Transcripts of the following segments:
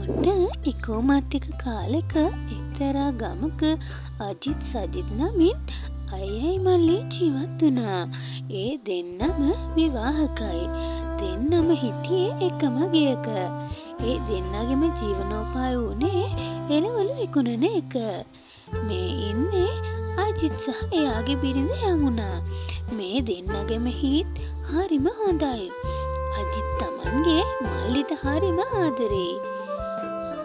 ඔන්න එකෝමත්තික කාලෙක එක්තරා ගමක අජිත් සජිත් නමින් අයියයි මල්ලී ජීවත් වුණා. ඒ දෙන්නම විවාහකයි. දෙන්නම හිටියේ එකම ගෙයක. ඒ දෙන්නගෙම ජීවනෝපාය වුණේ එළවලු විකුණන එක. මේ ඉන්නේ අජිත් සහ එයාගේ බිරිඳ යමුනා. මේ දෙන්නගෙම හිත් හරිම හොඳයි. අජිත් තමන්ගේ මල්ලිට හරිම ආදරෙයි.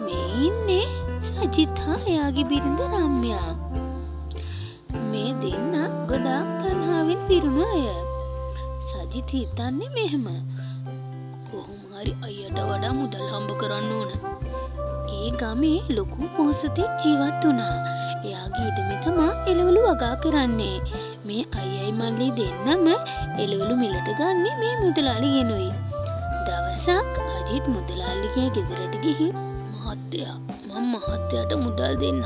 මේ ඉන්නේ සජිත් හා එයාගේ බිරිඳ රම්‍යා. මේ දෙන්න ගොඩාක් තණ්හාවෙන් පිරුණු අය. සජිත් හිතන්නේ මෙහෙම. කොහොම හරි අයියට වඩා මුදල් හම්බ කරන්න ඕන. ඒ ගමේ ලොකු පොහොසතෙක් ජීවත් වුණා. එයාගේ ඉඩමේ තමා එළවලු වගා කරන්නේ. මේ අයියයි මල්ලි දෙන්නම එළවලු මිලට ගන්නේ මේ මුදලාලිගෙනුයි. දවසක් අජිත් මුදලාලිගේ ගෙදරට ගිහින් මහත්තයා මම මහත්තයාට මුදල් දෙන්නම්.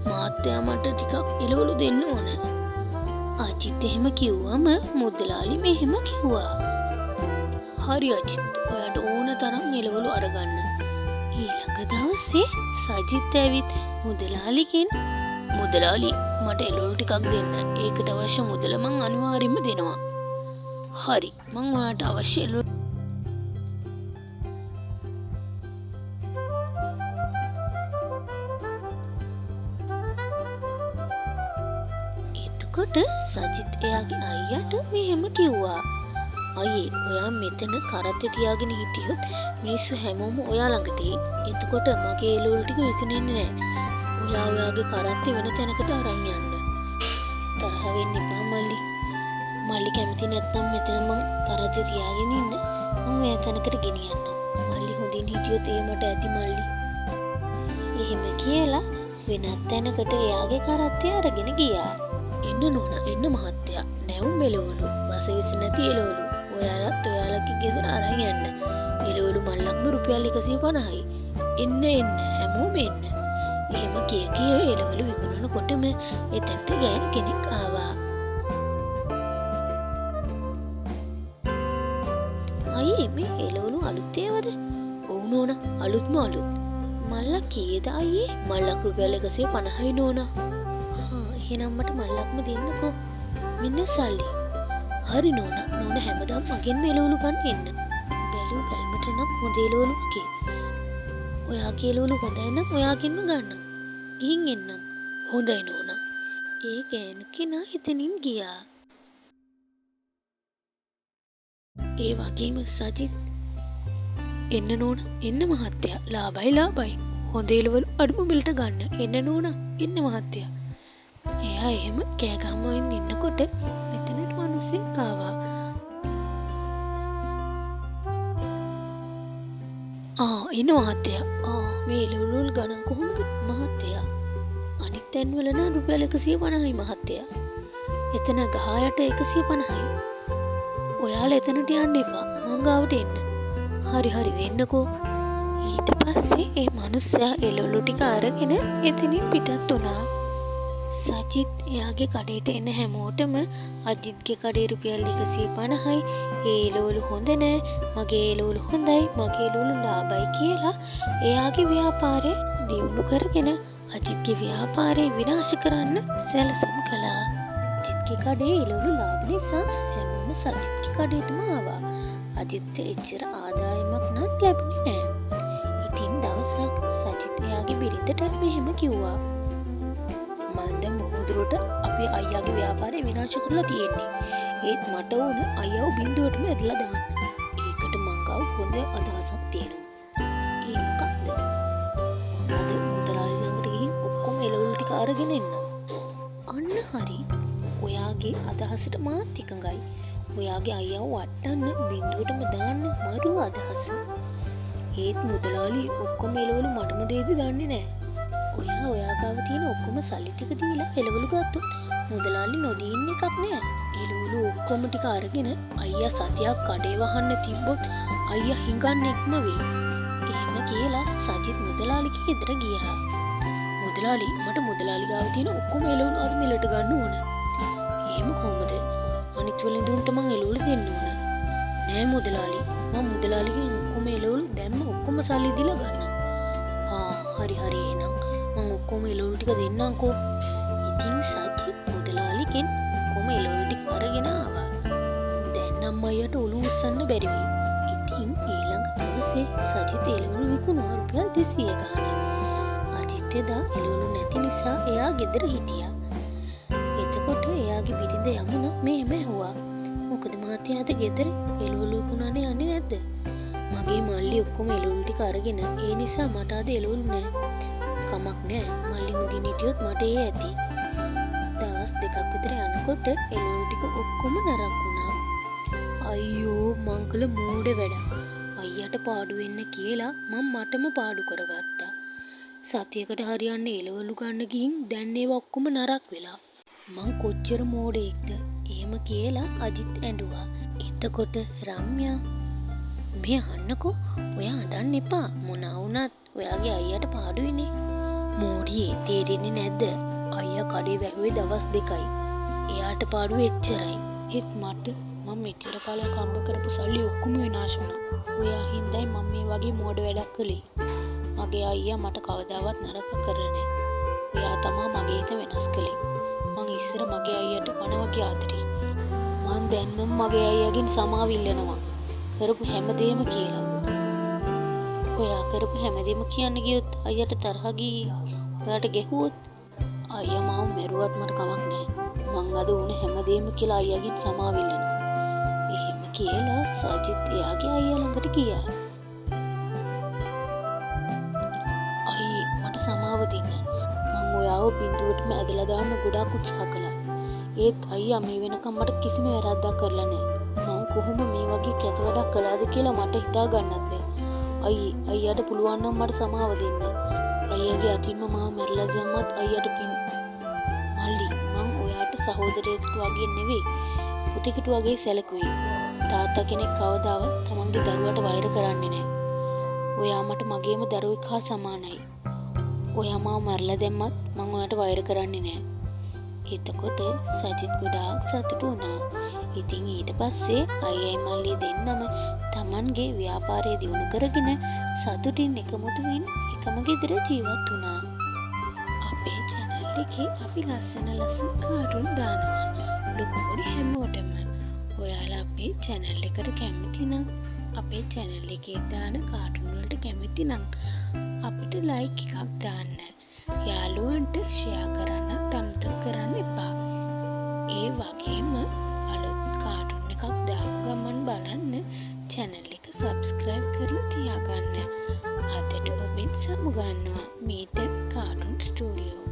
මහත්තයා මට ටිකක් එළවලු දෙන්න ඕන. අජිත් එහෙම කිව්වම මුදලාලි මෙහෙම කිව්වා. හරි අජිත්, ඔයාට ඕන තරම් එළවලු අරගන්න. ඊළඟ දවසේ සජිත් ඇවිත් මුදලාලිගෙන් මුදලාලි මට එළවලු ටිකක් දෙන්න. ඒකට අවශ්‍ය මුදල මං අනිවාර්යෙන්ම දෙනවා. හරි, මං ඔයාට අවශ්‍ය එළවලු කොට සජිත් එයාගේ අයියට මෙහෙම කිව්වා. අයියේ, ඔයා මෙතන කරත්ත තියාගෙන හිටියොත් මිනිස්සු හැමෝම ඔයා ළඟට එයි. එතකොට මගේ එළවලු ටික විකුණෙන්නේ නැහැ. ඔයා ඔයාගේ කරත්තේ වෙන තැනකට අරන් යන්න. තරහ වෙන්න එපා මල්ලි. මල්ලි කැමති නැත්නම් මෙතන මං කරත්තේ තියාගෙන ඉන්න. මම ඔයා තැනකට ගෙනියන්නම්. මල්ලි හොඳින් හිටියොත් ඒ මට ඇති මල්ලි. එහෙම කියලා වෙනත් තැනකට එයාගේ කරත්තේ අරගෙන ගියා. එන්න නෝනා, එන්න මහත්තයා. නැවුම් එළවලු, වසවිස නැති එළවලු. ඔයාලත් ඔයාලගේ ගෙදර අරන් යන්න. එළවලු මල්ලක්ම රුපියල් 150යි. එන්න හැමෝම එන්න. එහෙම කිය එළවලු විකුණනකොටම එතනට ගෑනු කෙනෙක් ආවා. අයියේ, මේ එළවලු අලුත් ඒවාද? ඔව් නෝනා, අලුත්ම අලුත්. මල්ලක් කීයද අයියේ? මල්ලක් රුපියල් 150යි නෝනා. එහෙනම් මට මල්ලක්ම දෙන්නකෝ. මෙන්න සල්ලි. හරි නෝනා, නෝනා හැමදාම මගෙන්ම එළවලු ගන්න එන්න. බැලුව බැලමට නම් හොඳ එළවලු වගේ. ඔයාගේ එළවලු හොඳයි නම් ඔයාගෙන්ම ගන්නම්. ගිහින් එන්නම්. හොඳයි නෝනා. ඒ ගෑනු කෙනා එතනින් ගියා. ඒ වගේම සජිත් එන්න නෝනා, එන්න මහත්තයා. ලාභයි. හොඳ එළවලු අඩුම මිලට ගන්න. එන්න නෝනා, එන්න මහත්තයා. එයා එහෙම කෑගහමින් ඉන්නකොට මෙතනට මිනිස්සෙක් ආවා. එන්න මහත්තයා. මේ එළවලු ගණන් කොහොමද මහත්තයා? අනිත් තැන්වල නම් රුපියල් 150යි මහත්තයා. එතන ගහ යට 150යි. ඔයාලා එතනට යන්න එපා. මං ගාවට එන්න. හරි දෙන්නකෝ. ඊට පස්සේ ඒ මිනිස්සයා එළවලු ටික අරගෙන එතනින් පිටත් වුණා. සජිත් එයාගේ කඩේට එන හැමෝටම අජිත්ගේ කඩේ රුපියල් 150යි. ඒ එළවලු හොඳ නෑ, මගේ එළවලු හොඳයි, මගේ එළවලු ලාභයි කියලා එයාගේ ව්‍යාපාරය දියුණු කරගෙන අජිත්ගේ ව්‍යාපාරය විනාශ කරන්න සැලසුම් කළා. අජිත්ගේ කඩේ එළවලු ලාභ නිසා හැමෝම සජිත්ගේ කඩේටම ආවා. අජිත්ට එච්චර ආදායමක් නම් ලැබුණේ නෑ. ඉතින් දවසක් සජිත් එයාගේ බිරිඳට මෙහෙම කිව්වා. මම දැන් බොහෝදුරට අපේ අයියාගේ ව්‍යාපාරය විනාශ කරලා තියෙන්නේ. ඒත් මට ඕන අයියව බින්දුවටම ඇදලා දාන්න. ඒකට මං ගාව හොඳ අදහසක් තියෙනවා. ඒ මොකක්ද? අද මුදලාලි ළඟට ගිහින් ඔක්කොම එළවලු ටික අරගෙන එන්න. අන්න හරි. ඔයාගේ අදහසට මාත් එකඟයි. ඔයාගේ අයියව වටන්න බින්දුවටම දාන්න මරු අදහස. ඒත් මුදලාලි ඔක්කොම එළවලු මටම දෙයිද දන්නේ නැහැ. ඔයා ගාව තියෙන ඔක්කොම සල්ලි ටික දීලා එළවලු ගත්තොත් මුදලාලි නොදී ඉන්න එකක් නෑ. එළවලු ඔක්කොම ටික අරගෙන අයියා සතියක් කඩේ වහන්න තිබ්බොත් අයියා හිඟන්නෙක්ම වෙයි. එහෙම කියලා සජිත් මුදලාලිගේ ගෙදර ගියා. මුදලාලි, මට මුදලාලි ගාව තියෙන ඔක්කොම එළවලු අද මිලට ගන්න ඕන. එහෙම කොහොමද? අනිත් වෙලෙන්දුන්ට මං එළවලු දෙන්න ඕන. නෑ මුදලාලි, මම මුදලාලිගෙන් ඔක්කොම එළවලු දැම්ම ඔක්කොම සල්ලි දීලා ගන්නම්. ටික දෙන්නම්කෝ. ඉතින් සජිත් මුදලාලිගෙන් ඔක්කොම එළවලු ටික අරගෙන ආවා. දැන් නම් අයියට ඔලුව උස්සන්න බැරි වෙයි. ඉතින් ඊළඟ දවසේ සජිත් එළවලු විකුණුවා රුපියල් 200 ගාණක්. අජිත් එදා එළවලු නැති නිසා එයා ගෙදර හිටියා. එතකොට එයාගේ බිරිඳ යමුනා මෙහෙම ඇහුවා. මොකද මහත්තයාද ගෙදර එළවලු විකුණන්නේ යන්නේ නැද්ද? මගේ මල්ලි ඔක්කොම එළවලු ටික අරගෙන ඒ නිසා මට අද එළවලු නැහැ. කමක් නැහැ. මල්ලි හොඳින් හිටියොත් මට ඒ ඇති. දවස් දෙකක් විතර යනකොට එළවලු ටික ඔක්කොම නරක් වුණා. අයියෝ මං කළ මෝඩ වැඩක්. අයියට පාඩු වෙන්න කියලා මම මටම පාඩු කරගත්තා. සතියකට හරියන්නේ එළවලු ගන්න ගිහින් දැන් ඒවා ඔක්කොම නරක් වෙලා. මං කොච්චර මෝඩෙක්ද? එහෙම කියලා අජිත් ඇඬුවා. එතකොට රම්‍යා මේ අහන්නකෝ ඔයා අඬන්න එපා. මොනා වුණත් ඔයාගේ අයියට පාඩුයිනේ. මෝඩියේ තේරෙන්නේ නැද්ද? අයියා කඩේ වැහුවේ දවස් 2යි. එයාට පාඩුව එච්චරයි. ඒත් මට මම මෙච්චර කාලයක් හම්බ කරපු සල්ලි ඔක්කොම විනාශ වුණා. ඔයා හින්දායි මම මේ වගේ මෝඩ වැඩක් කළේ. මගේ අයියා මට කවදාවත් නරක කරලා නැහැ. ඔයා තමයි මගේ හිත වෙනස් කළේ. මං ඉස්සර මගේ අයියට වගේ ආදරේ. මං දැන් මගේ අයියාගෙන් සමාව ඉල්ලනවා. කරපු හැමදේම කියලා. ඔයා කරපු හැමදේම කියන්න ගියොත් අයියට තරහ ගිහි ඔයාට ගැහුවොත් අයියා මාව මැරුවත් මට කමක් නැහැ. මං අද උන හැමදේම කියලා අයියාගෙන් සමාව ඉල්ලනවා. එහෙම කියලා සජිත් එයාගේ අයියා ළඟට ගියා. අයියේ මට සමාව දෙන්න. මං ඔයාව බින්දුවටම ඇදලා දාන්න ගොඩාක් උත්සාහ කළා. ඒත් අයියා මේ වෙනකම් මට කිසිම වැරද්දක් කරලා නැහැ. මං කොහොම මේ වගේ කැත වැඩක් කළාද කියලා මට හිතා ගන්නත් බැහැ. අයියාට පුළුවන් නම් මට සමාව දෙන්න. අයියාගේ අතින්ම මාව මැරලා දැම්මත් අයියාට පින්. මල්ලි මං ඔයාට සහෝදරයෙක් වගේ නෙවෙයි පුතෙකුට වගේ සැලකුවේ. තාත්තා කෙනෙක් කවදාවත් තමන්ගේ දරුවට වෛර කරන්නේ නැහැ. ඔයා මට මගේම දරුවෙක් හා සමානයි. ඔයා මාව මැරලා දැම්මත් මං ඔයාට වෛර කරන්නේ නැහැ. එතකොට සජිත් ගොඩාක් සතුටු වුණා. ඉතින් ඊට පස්සේ අයියයි මල්ලි දෙන්නම තමන්ගේ ව්‍යාපාරය දියුණු කරගෙන සතුටින් එකමුතු වෙමින් එකම ගෙදර ජීවත් වුණා. අපේ channel එකේ අපි ලස්සන කාටුන් දානවා. ලොකු පොඩි හැමෝටම. ඔයාලා අපේ channel එකට කැමති නම් අපේ channel එකේ දාන කාටුන් වලට කැමති නම් අපිට like එකක් දාන්න. යාළුවන්ට share කරන්න අමතක කරන්න එපා. ඒ වගේම අලුත් කාටුන් එකක් දාපු ගමන් බලන්න channel එක subscribe කරලා තියාගන්න. අදට ඔබෙන් සමුගන්නවා මීට කාටුන් ස්ටුඩියෝ.